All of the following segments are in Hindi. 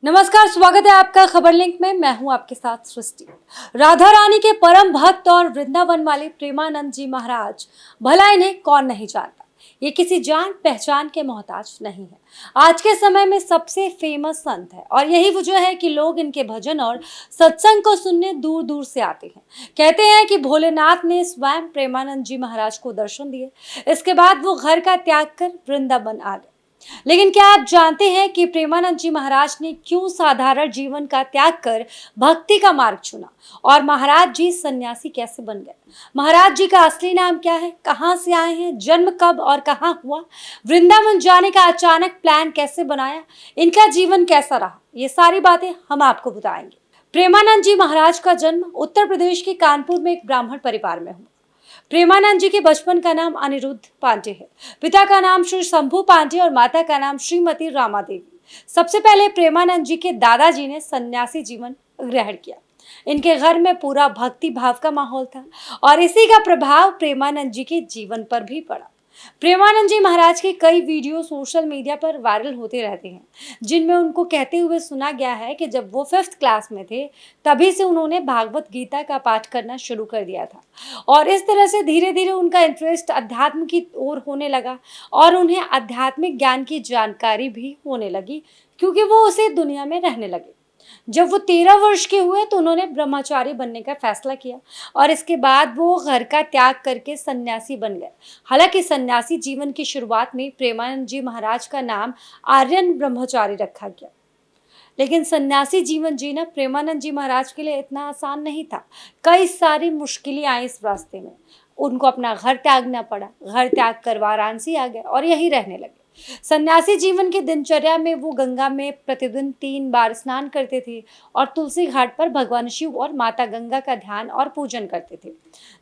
नमस्कार, स्वागत है आपका खबर लिंक में। मैं हूं आपके साथ सृष्टि। राधा रानी के परम भक्त और वृंदावन वाले प्रेमानंद जी महाराज, भला इन्हें कौन नहीं जानता। ये किसी जान पहचान के मोहताज नहीं है। आज के समय में सबसे फेमस संत है और यही वजह है कि लोग इनके भजन और सत्संग को सुनने दूर दूर से आते हैं। कहते हैं कि भोलेनाथ ने स्वयं प्रेमानंद जी महाराज को दर्शन दिए, इसके बाद वो घर का त्याग कर वृंदावन आ गए। लेकिन क्या आप जानते हैं कि प्रेमानंद जी महाराज ने क्यों साधारण जीवन का त्याग कर भक्ति का मार्ग चुना और महाराज जी सन्यासी कैसे बन गए। महाराज जी का असली नाम क्या है, कहां से आए हैं, जन्म कब और कहां हुआ, वृंदावन जाने का अचानक प्लान कैसे बनाया, इनका जीवन कैसा रहा, ये सारी बातें हम आपको बताएंगे। प्रेमानंद जी महाराज का जन्म उत्तर प्रदेश के कानपुर में एक ब्राह्मण परिवार में हुआ। प्रेमानंद जी के बचपन का नाम अनिरुद्ध पांडे है। पिता का नाम श्री शंभू पांडे और माता का नाम श्रीमती रामा देवी। सबसे पहले प्रेमानंद जी के दादाजी ने सन्यासी जीवन ग्रहण किया। इनके घर में पूरा भक्ति भाव का माहौल था और इसी का प्रभाव प्रेमानंद जी के जीवन पर भी पड़ा। प्रेमानंद जी महाराज के कई वीडियो सोशल मीडिया पर वायरल होते रहते हैं, जिनमें उनको कहते हुए सुना गया है कि जब वो 5th क्लास में थे तभी से उन्होंने भागवत गीता का पाठ करना शुरू कर दिया था और इस तरह से धीरे धीरे उनका इंटरेस्ट अध्यात्म की ओर होने लगा और उन्हें आध्यात्मिक ज्ञान की जानकारी भी होने लगी, क्योंकि वो उसे दुनिया में रहने लगे। जब वो 13 वर्ष के हुए तो उन्होंने ब्रह्मचारी बनने का फैसला किया और इसके बाद वो घर का त्याग करके सन्यासी बन गए। हालांकि सन्यासी जीवन की शुरुआत में प्रेमानंद जी महाराज का नाम आर्यन ब्रह्मचारी रखा गया, लेकिन सन्यासी जीवन जीना प्रेमानंद जी महाराज के लिए इतना आसान नहीं था। कई सारी मुश्किलें आई इस रास्ते में। उनको अपना घर त्यागना पड़ा, घर त्याग कर वाराणसी आ गए और यहीं रहने लगे। सन्यासी जीवन की दिनचर्या में वो गंगा में प्रतिदिन 3 बार स्नान करते थे और तुलसी घाट पर भगवान शिव और माता गंगा का ध्यान और पूजन करते थे।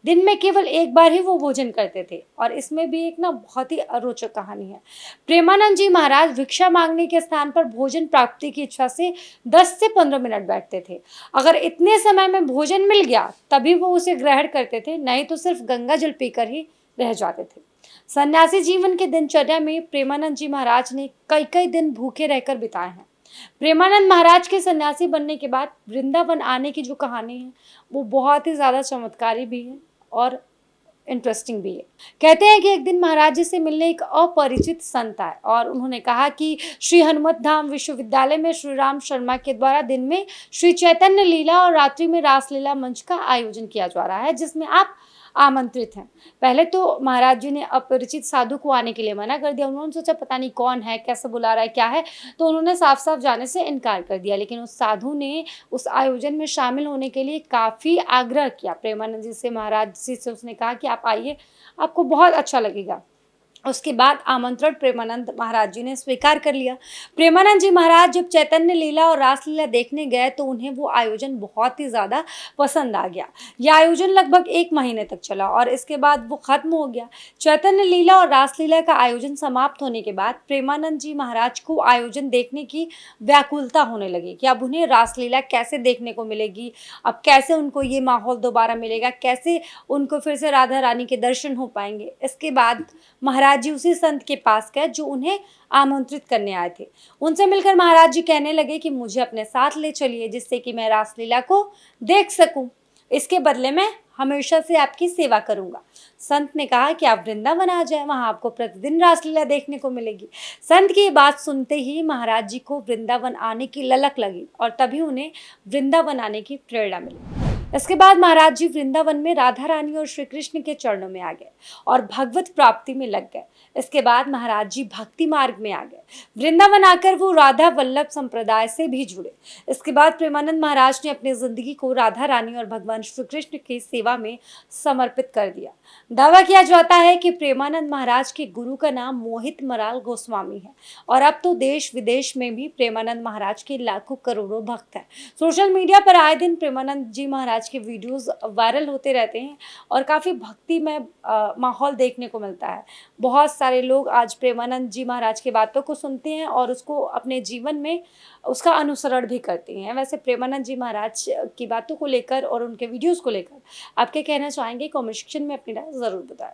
दिन में केवल 1 बार ही वो भोजन करते थे और इसमें भी एक बहुत ही रोचक कहानी है। प्रेमानंद जी महाराज भिक्षा मांगने के स्थान पर भोजन प्राप्ति की इच्छा से 10 से 15 मिनट बैठते थे। अगर इतने समय में भोजन मिल गया तभी वो उसे ग्रहण करते थे, नहीं तो सिर्फ गंगा जल पीकर ही रह जाते थे। सन्यासी जीवन के दिनचर्या में प्रेमानंद जी महाराज ने कई कई दिन भूखे रहकर बिताए हैं। प्रेमानंद महाराज के सन्यासी बनने के बाद वृंदावन आने की जो कहानी है वो बहुत ही ज्यादा चमत्कारी भी है और इंटरेस्टिंग भी है। कहते हैं कि एक दिन महाराज जी से मिलने एक अपरिचित संत आए और उन्होंने कहा कि श्री हनुमत धाम विश्वविद्यालय में श्री राम शर्मा के द्वारा दिन में श्री चैतन्य लीला और रात्रि में रासलीला मंच का आयोजन किया जा रहा है, जिसमें आप आमंत्रित हैं। पहले तो महाराज जी ने अपरिचित साधु को आने के लिए मना कर दिया। उन्होंने सोचा पता नहीं कौन है, कैसे बुला रहा है, क्या है, तो उन्होंने साफ साफ जाने से इनकार कर दिया। लेकिन उस साधु ने उस आयोजन में शामिल होने के लिए काफ़ी आग्रह किया प्रेमानंद जी से। महाराज जी से उसने कहा कि आप आइए, आपको बहुत अच्छा लगेगा। उसके बाद आमंत्रण प्रेमानंद महाराज जी ने स्वीकार कर लिया। प्रेमानंद जी महाराज जब चैतन्य लीला और रासलीला देखने गए तो उन्हें वो आयोजन बहुत ही ज़्यादा पसंद आ गया। यह आयोजन लगभग 1 महीने तक चला और इसके बाद वो खत्म हो गया। चैतन्य लीला और रासलीला का आयोजन समाप्त होने के बाद प्रेमानंद जी महाराज को आयोजन देखने की व्याकुलता होने लगी कि अब उन्हें रासलीला कैसे देखने को मिलेगी, अब कैसे उनको ये माहौल दोबारा मिलेगा, कैसे उनको फिर से राधा रानी के दर्शन हो पाएंगे। इसके बाद महाराज जी उसी संत के पास गए जो उन्हें आमंत्रित करने आए थे। उनसे मिलकर महाराज जी कहने लगे कि मुझे अपने साथ ले चलिए, जिससे कि मैं रासलीला को देख सकूं। इसके बदले में हमेशा से आपकी सेवा करूंगा। संत ने कहा कि आप वृंदावन आ जाए, वहां आपको प्रतिदिन रासलीला देखने को मिलेगी। संत की ये बात सुनते ही महाराज जी को वृंदावन आने की ललक लगी और तभी उन्हें वृंदावन आने की प्रेरणा मिली। इसके बाद महाराज जी वृंदावन में राधा रानी और श्री कृष्ण के चरणों में आ गए और भगवत प्राप्ति में लग गए। इसके बाद महाराज जी भक्ति मार्ग में आ गए। वृंदावन आकर वो राधा वल्लभ संप्रदाय से भी जुड़े। इसके बाद प्रेमानंद महाराज ने अपनी जिंदगी को राधा रानी और भगवान श्री कृष्ण की सेवा में समर्पित कर दिया। दावा किया जाता है कि प्रेमानंद महाराज के गुरु का नाम मोहित मराल गोस्वामी है और अब तो देश विदेश में भी प्रेमानंद महाराज के लाखों करोड़ों भक्त हैं। सोशल मीडिया पर आए दिन प्रेमानंद जी महाराज के वीडियोस वायरल होते रहते हैं और काफ़ी भक्तिमय माहौल देखने को मिलता है। बहुत सारे लोग आज प्रेमानंद जी महाराज की बातों को सुनते हैं और उसको अपने जीवन में उसका अनुसरण भी करते हैं। वैसे प्रेमानंद जी महाराज की बातों को लेकर और उनके वीडियोस को लेकर आप क्या कहना चाहेंगे, कमेंट सेक्शन में अपनी राय ज़रूर बताएं।